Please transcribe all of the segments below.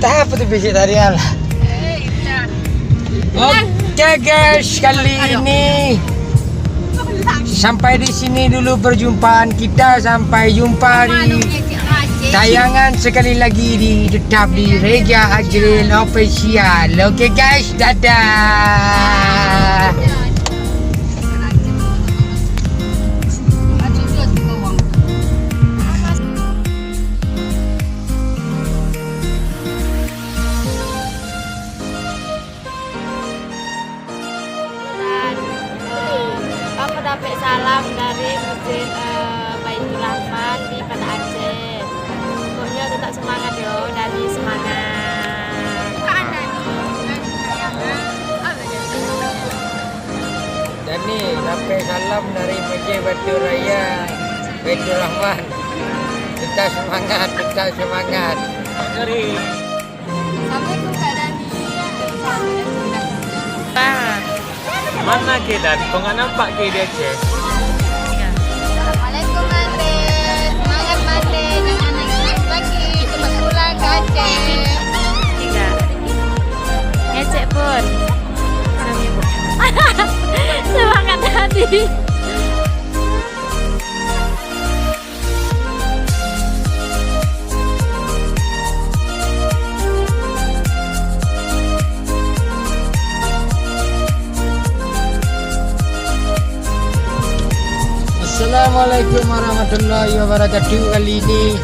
Entah apa tuh vegetarian. Oke guys, kali ini sampai di sini dulu perjumpaan kita. Sampai jumpa di tayangan sekali lagi tetap di Reza Ajril Official. Oke guys, dadah. Dapat salam dari Masjid Baitul Rahman di Banda Aceh. Pokoknya tetap semangat yo, dari semangat. Dan nih dapat salam dari Masjid Baitul Raya Baitul Rahman. Tetap semangat, tetap semangat. Assalamualaikum Kak Dani. Mana ke dan kau nggak nampak ke dia Aceh? Assalamualaikum Mande. Semangat Mande, jangan nangis lagi. Cepat pulang ke Aceh. Tiga. Ngecek pun. Semangat hati. Assalamualaikum warahmatullahi wabarakatuh. Kali ini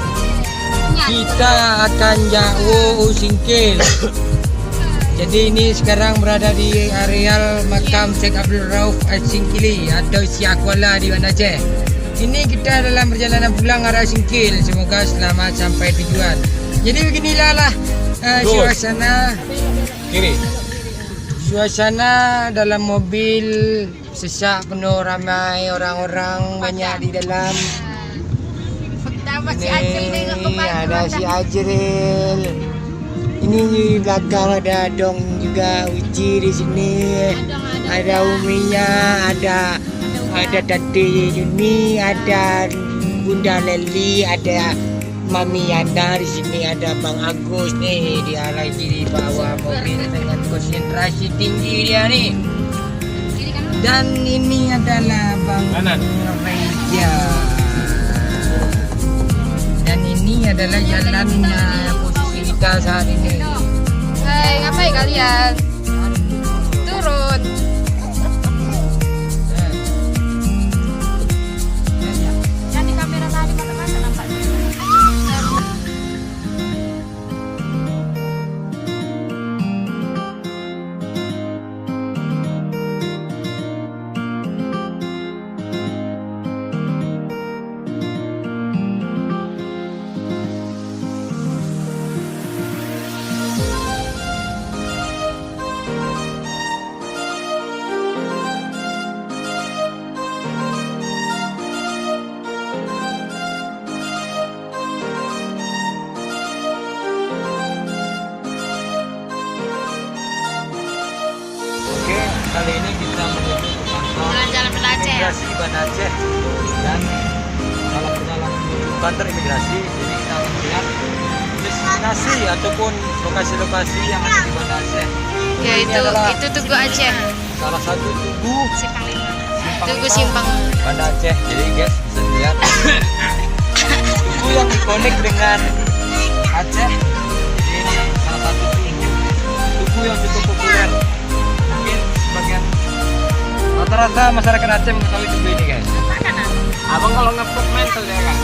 kita akan jauh singkil. Jadi ini sekarang berada di areal makam Syekh Abdul Rauf Al-Singkili atau Siak Kuala di Banda Aceh. Ini kita dalam perjalanan pulang arah Singkil. Semoga selamat sampai tujuan. Jadi beginilah suasana Kiri. Suasana dalam mobil sesak, penuh, ramai orang-orang banyak di dalam. Ini ada si Ajril. Ini di belakang ada Dong juga, Uci di sini. Ada Uminya, ada Tante Yuni, ada Bunda Leli, ada Mami Yana di sini, ada Bang Agus nih dia lagi di bawah mobil dengan konsentrasi tinggi dia nih. Dan ini adalah Bang Reza. Dan ini adalah jalannya posisi kita saat ini. Hai, ngapain kalian? Turun. Yang di kamera tadi mata-mata nampak. Oke, kali ini kita menuju ke kantor Jalan-jalan Banda Aceh. imigrasi Banda Aceh dan dalam perjalanan menuju kantor imigrasi. Jadi kita akan melihat destinasi ataupun lokasi-lokasi yang ada di Banda Aceh. Ya Ini adalah itu Tugu Aceh. salah satu tugu Simpang 5. Simpang Tugu Lima, Simpang. Banda Aceh. Jadi guys bisa dilihat tugu yang ikonik dengan Aceh. Jadi ini salah satu tugu yang cukup populer. Mungkin sebagian rata-rata masyarakat Aceh mengetahui tugu ini guys. Abang kalau ngepok mental ya kan.